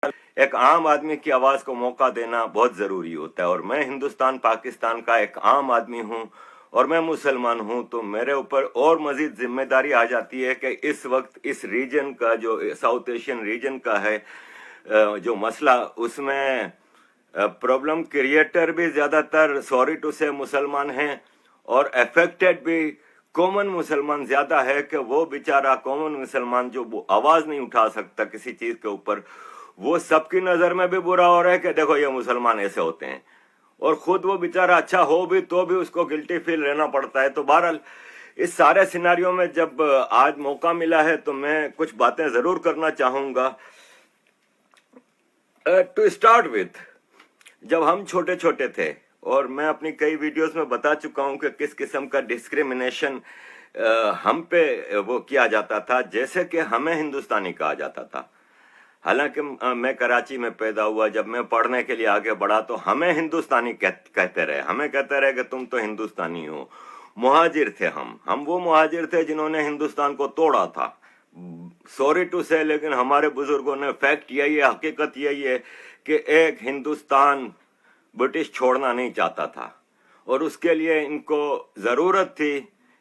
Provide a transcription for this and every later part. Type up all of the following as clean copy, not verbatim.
एक आम आदमी की आवाज को मौका देना बहुत जरूरी होता है। और मैं हिंदुस्तान पाकिस्तान का एक आम आदमी हूं और मैं मुसलमान हूं, तो मेरे ऊपर और मजीद जिम्मेदारी आ जाती है कि इस वक्त इस रीजन का, जो साउथ एशियन रीजन का है जो मसला, उसमें प्रॉब्लम क्रिएटर भी ज्यादातर सॉरी टू से मुसलमान हैं और अफेक्टेड भी कॉमन मुसलमान ज्यादा है कि वो बेचारा कॉमन मुसलमान जो वो आवाज नहीं उठा सकता किसी चीज के ऊपर, वो सबकी नजर में भी बुरा हो रहा है कि देखो ये मुसलमान ऐसे होते हैं, और खुद वो बेचारा अच्छा हो भी तो भी उसको गिल्टी फील रहना पड़ता है। तो बहरहाल इस सारे सिनारियों में जब आज मौका मिला है तो मैं कुछ बातें जरूर करना चाहूंगा। टू स्टार्ट विथ, जब हम छोटे छोटे थे, और मैं अपनी कई वीडियोस में बता चुका हूं कि किस किस्म का डिस्क्रिमिनेशन हम पे वो किया जाता था, जैसे कि हमें हिंदुस्तानी कहा जाता था। हालांकि मैं कराची में पैदा हुआ, जब मैं पढ़ने के लिए आगे बढ़ा तो हमें हिंदुस्तानी कहते रहे, हमें कहते रहे कि तुम तो हिंदुस्तानी हो। मुहाजिर थे हम वो मुहाजिर थे जिन्होंने हिंदुस्तान को तोड़ा था, सॉरी टू से, लेकिन हमारे बुजुर्गों ने, फैक्ट यही है, हकीकत यही है कि एक हिंदुस्तान ब्रिटिश छोड़ना नहीं चाहता था और उसके लिए इनको जरूरत थी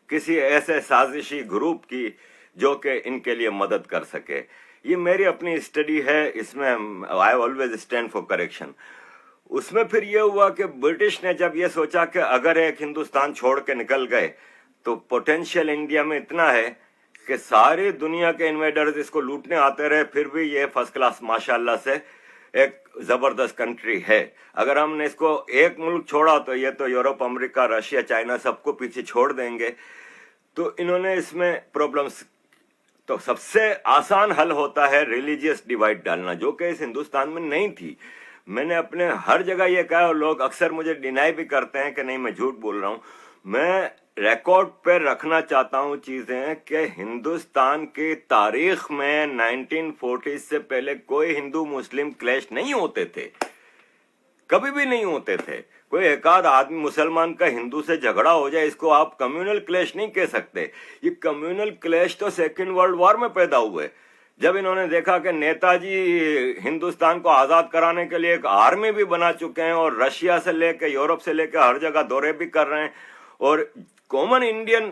किसी ऐसे साजिशी ग्रुप की जो कि इनके लिए मदद कर सके। ये मेरी अपनी स्टडी है, इसमें I always stand for correction. उसमें फिर ये हुआ कि ब्रिटिश ने जब ये सोचा कि अगर एक हिंदुस्तान छोड़ के निकल गए तो पोटेंशियल इंडिया में इतना है कि सारी दुनिया के इन्वेडर्स इसको लूटने आते रहे, फिर भी ये फर्स्ट क्लास माशाल्लाह से एक जबरदस्त कंट्री है। अगर हमने इसको एक मुल्क छोड़ा तो ये तो यूरोप, अमेरिका, रशिया, चाइना सबको पीछे छोड़ देंगे। तो इन्होंने इसमें प्रॉब्लम्स, तो सबसे आसान हल होता है रिलीजियस डिवाइड डालना, जो कि इस हिंदुस्तान में नहीं थी। मैंने अपने हर जगह ये कहा और लोग अक्सर मुझे डिनाई भी करते हैं कि नहीं मैं झूठ बोल रहा हूं। मैं रिकॉर्ड पे रखना चाहता हूं चीजें कि हिंदुस्तान की तारीख में 1940 से पहले कोई हिंदू मुस्लिम क्लैश नहीं होते थे, कभी भी नहीं होते थे। कोई एक आध आदमी मुसलमान का हिंदू से झगड़ा हो जाए, इसको आप कम्युनल क्लैश नहीं कह सकते। ये कम्युनल क्लैश तो सेकेंड वर्ल्ड वॉर में पैदा हुए, जब इन्होंने देखा कि नेताजी हिंदुस्तान को आजाद कराने के लिए एक आर्मी भी बना चुके हैं और रशिया से लेकर यूरोप से लेकर हर जगह दौरे भी कर रहे हैं, और कॉमन इंडियन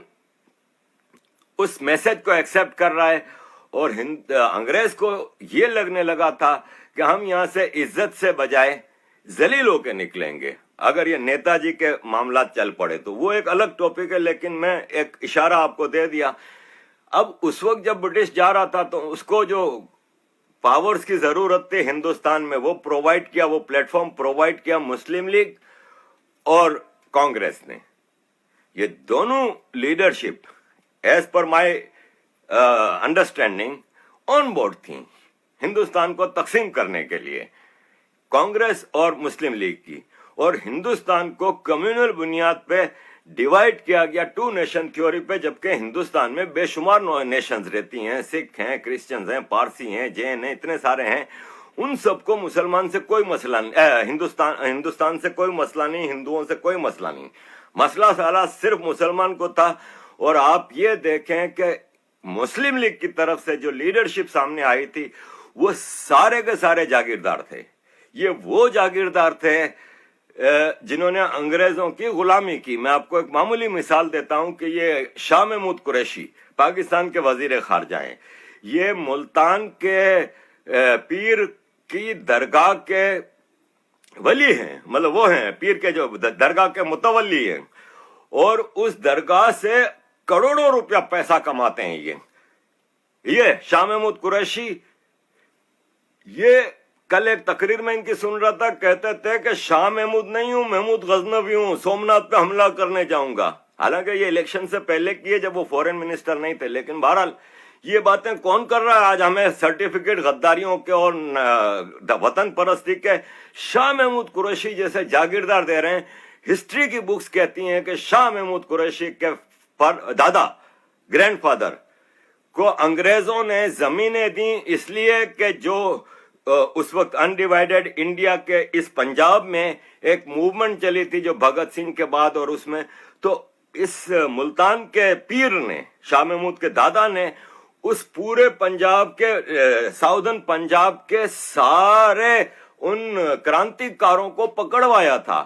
उस मैसेज को एक्सेप्ट कर रहा है, और अंग्रेज को ये लगने लगा था कि हम यहां से इज्जत से बजाय जलील होकर निकलेंगे अगर ये नेताजी के मामला चल पड़े। तो वो एक अलग टॉपिक है, लेकिन मैं एक इशारा आपको दे दिया। अब उस वक्त जब ब्रिटिश जा रहा था तो उसको जो पावर्स की जरूरत थी हिंदुस्तान में, वो प्रोवाइड किया, वो प्लेटफॉर्म प्रोवाइड किया मुस्लिम लीग और कांग्रेस ने। ये दोनों leadership as per my understanding on board थी हिंदुस्तान को तकसीम करने के लिए, कांग्रेस और मुस्लिम लीग की, और हिंदुस्तान को कम्युनल बुनियाद पे डिवाइड किया गया टू नेशन थ्योरी पे, जबकि हिंदुस्तान में बेशुमार नेशंस रहती हैं, सिख हैं, क्रिश्चियंस हैं, पारसी हैं, जैन हैं, इतने सारे हैं। उन सबको मुसलमान से कोई मसला नहीं, हिंदुस्तान से कोई मसला नहीं, हिंदुओं से कोई मसला नहीं, मसला साला सिर्फ मुसलमान को था। और आप ये देखें कि मुस्लिम लीग की तरफ से जो लीडरशिप सामने आई थी वो सारे के सारे जागीरदार थे। ये वो जागीरदार थे जिन्होंने अंग्रेजों की गुलामी की। मैं आपको एक मामूली मिसाल देता हूं कि ये शाह महमूद कुरैशी पाकिस्तान के वजीर खारजा हैं। ये मुल्तान के पीर की दरगाह के वली हैं, मतलब वो हैं पीर के जो दरगाह के मुतवल्ली हैं, और उस दरगाह से करोड़ों रुपया पैसा कमाते हैं ये शाह महमूद कुरैशी। ये कल एक तकरीर में इनकी सुन रहा था, कहते थे कि शाह महमूद नहीं हूं, महमूद गजनवी हूं, सोमनाथ पे हमला करने जाऊंगा। हालांकि ये इलेक्शन से पहले किए जब वो फॉरेन मिनिस्टर नहीं थे, लेकिन बहरहाल ये बातें कौन कर रहा है आज? हमें सर्टिफिकेट गद्दारियों के और वतन परस्ती के शाह महमूद कुरैशी जैसे जागीरदार दे रहे हैं। हिस्ट्री की बुक्स कहती हैं कि शाह महमूद कुरैशी के दादा, ग्रैंडफादर को अंग्रेजों ने जमीनें दी इसलिए कि जो उस वक्त अनडिवाइडेड इंडिया के इस पंजाब में एक मूवमेंट चली थी जो भगत सिंह के बाद, और उसमें तो इस मुल्तान के पीर ने, शाह महमूद के दादा ने उस पूरे पंजाब के साउदर्न पंजाब के सारे उन क्रांतिकारों को पकड़वाया था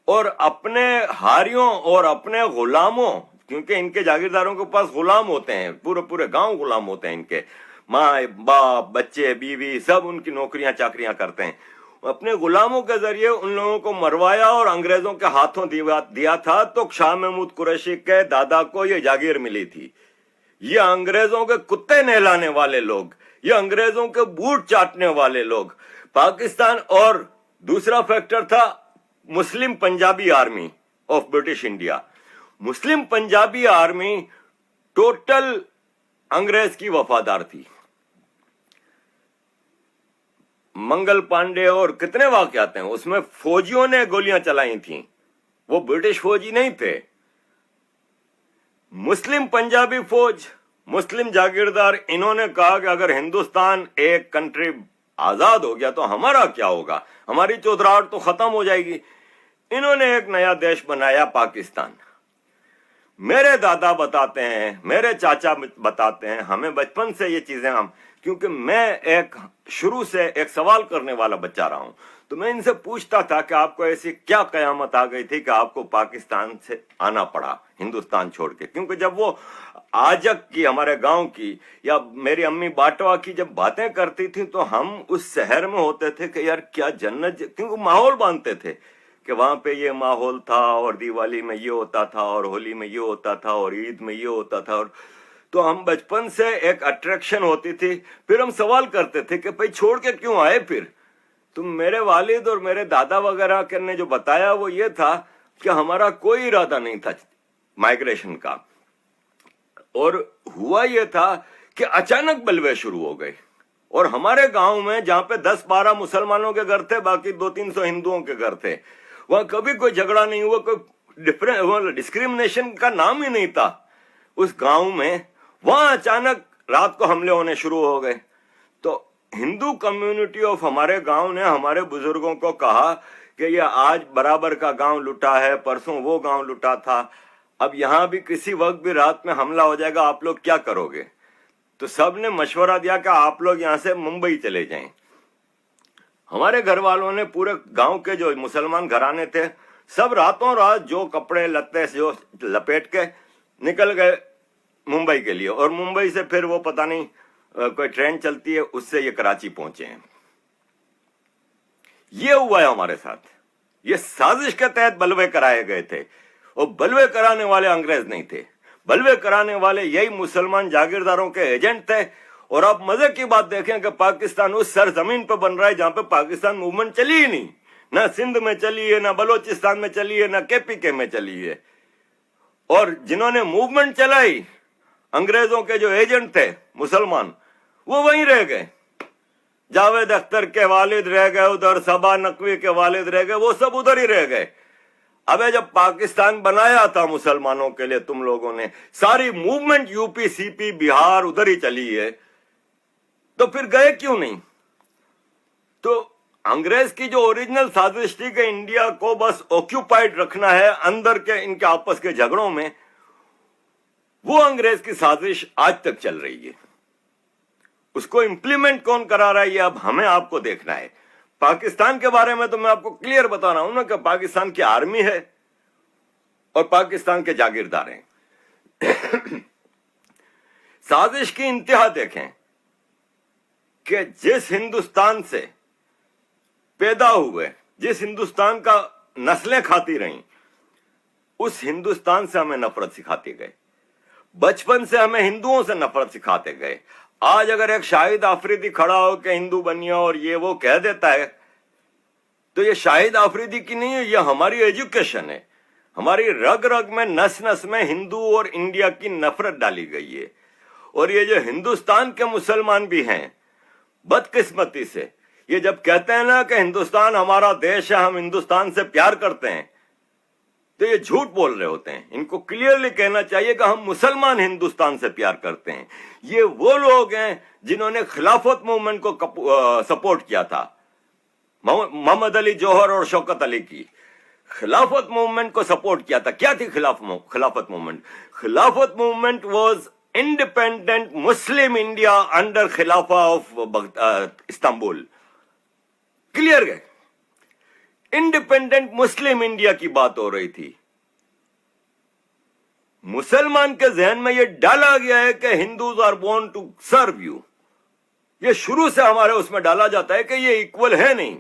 और अपने हारियों और अपने गुलामों, क्योंकि इनके जागीरदारों के पास गुलाम होते हैं, पूरे पूरे गांव गुलाम होते हैं इनके, माँ बाप बच्चे बीवी सब उनकी नौकरियां चाकरियां करते हैं, अपने गुलामों के जरिए उन लोगों को मरवाया और अंग्रेजों के हाथों दिया था। तो शाह महमूद कुरैशी के दादा को ये जागीर मिली थी। ये अंग्रेजों के कुत्ते नहलाने वाले लोग, ये अंग्रेजों के बूट चाटने वाले लोग पाकिस्तान। और दूसरा फैक्टर था Muslim Punjabi army of British India. Muslim Punjabi army total अंग्रेज की वफादार थी। मंगल पांडे और कितने वाकयात हैं, उसमें फौजियों ने गोलियां चलाई थी, वो ब्रिटिश फौजी नहीं थे। मुस्लिम पंजाबी फौज, मुस्लिम जागीरदार, इन्होंने कहा कि अगर हिंदुस्तान एक कंट्री आजाद हो गया तो हमारा क्या होगा, हमारी चौधराहट तो खत्म हो जाएगी। इन्होंने एक नया देश बनाया पाकिस्तान। मेरे दादा बताते हैं, मेरे चाचा बताते हैं, हमें बचपन से ये चीजें क्योंकि मैं एक शुरू से एक सवाल करने वाला बच्चा रहा हूं, तो मैं इनसे पूछता था कि आपको ऐसी क्या कयामत आ गई थी कि आपको पाकिस्तान से आना पड़ा, हिंदुस्तान छोड़ के। क्योंकि जब वो आजक की, हमारे गांव की, या मेरी अम्मी बाटवा की जब बातें करती थी तो हम उस शहर में होते थे कि यार क्या जन्नत, क्योंकि माहौल बांधते थे कि वहां पे ये माहौल था और दिवाली में ये होता था और होली में ये होता था और ईद में ये होता था। और तो हम बचपन से एक अट्रैक्शन होती थी। फिर हम सवाल करते थे कि भाई छोड़ के क्यों आए फिर। तो मेरे वालिद और मेरे दादा वगैरह ने जो बताया वो ये था कि हमारा कोई इरादा नहीं था माइग्रेशन का, और हुआ ये था कि अचानक बलवे शुरू हो गए। और हमारे गांव में जहां पे 10-12 मुसलमानों के घर थे, बाकी 200-300 हिंदुओं के घर थे, वहां कभी कोई झगड़ा नहीं हुआ, कोई डिस्क्रिमिनेशन का नाम ही नहीं था उस गांव में। वहां अचानक रात को हमले होने शुरू हो गए। तो हिंदू कम्युनिटी ऑफ हमारे गांव ने हमारे बुजुर्गों को कहा कि ये आज बराबर का गांव लुटा है, परसों वो गांव लुटा था, अब यहां भी किसी वक्त भी रात में हमला हो जाएगा, आप लोग क्या करोगे। तो सब ने मशवरा दिया कि आप लोग यहां से मुंबई चले जाएं। हमारे घर वालों ने पूरे गांव के जो मुसलमान घराने थे सब रातों रात जो कपड़े लत्ते जो लपेट के निकल गए मुंबई के लिए। और मुंबई से फिर वो पता नहीं कोई ट्रेन चलती है, उससे ये कराची पहुंचे हैं। ये हुआ है हमारे साथ। ये साजिश के तहत बलवे कराए गए थे, और बलवे कराने वाले अंग्रेज नहीं थे, बलवे कराने वाले यही मुसलमान जागीरदारों के एजेंट थे। और आप मजे की बात देखें कि पाकिस्तान उस सरजमीन पर बन रहा है जहां पे पाकिस्तान मूवमेंट चली ही नहीं, ना सिंध में चली है, ना बलोचिस्तान में चली है, ना केपीके में चली है। और जिन्होंने मूवमेंट चलाई, अंग्रेजों के जो एजेंट थे मुसलमान, वो वहीं रह गए। जावेद अख्तर के वालिद रह गए उधर, सबा नकवी के वालिद रह गए, वो सब उधर ही रह गए। अबे जब पाकिस्तान बनाया था मुसलमानों के लिए तुम लोगों ने, सारी मूवमेंट यूपी सीपी बिहार उधर ही चली है, तो फिर गए क्यों नहीं। तो अंग्रेज की जो ओरिजिनल साजिश थी कि इंडिया को बस ऑक्यूपाइड रखना है अंदर के इनके आपस के झगड़ों में, वो अंग्रेज की साजिश आज तक चल रही है। उसको इंप्लीमेंट कौन करा रहा है ये अब हमें आपको देखना है। पाकिस्तान के बारे में तो मैं आपको क्लियर बता रहा हूं ना कि पाकिस्तान की आर्मी है और पाकिस्तान के जागीरदार हैं। साजिश की इंतहा देखें कि जिस हिंदुस्तान से पैदा हुए, जिस हिंदुस्तान का नस्लें खाती रहीं, उस हिंदुस्तान से हमें नफरत सिखाते गए। बचपन से हमें हिंदुओं से नफरत सिखाते गए। आज अगर एक शाहिद आफरीदी खड़ा हो के हिंदू बनिए और ये वो कह देता है, तो ये शाहिद आफरीदी की नहीं है, ये हमारी एजुकेशन है। हमारी रग रग में, नस नस में हिंदू और इंडिया की नफरत डाली गई है। और ये जो हिंदुस्तान के मुसलमान भी हैं, बदकिस्मती से ये जब कहते हैं ना कि हिंदुस्तान हमारा देश है, हम हिंदुस्तान से प्यार करते हैं, तो ये झूठ बोल रहे होते हैं। इनको क्लियरली कहना चाहिए कि हम मुसलमान हिंदुस्तान से प्यार करते हैं। ये वो लोग हैं जिन्होंने खिलाफत मूवमेंट को सपोर्ट किया था, मोहम्मद अली जौहर और शौकत अली की खिलाफत मूवमेंट को सपोर्ट किया था। क्या थी Khilafat movement? Khilafat movement was independent Muslim India under खिलाफा ऑफ इस्तांबुल, क्लियर है, इंडिपेंडेंट मुस्लिम इंडिया की बात हो रही थी। मुसलमान के जहन में यह डाला गया है कि Hindus are born to serve you, ये शुरू से हमारे उसमें डाला जाता है कि ये इक्वल है नहीं।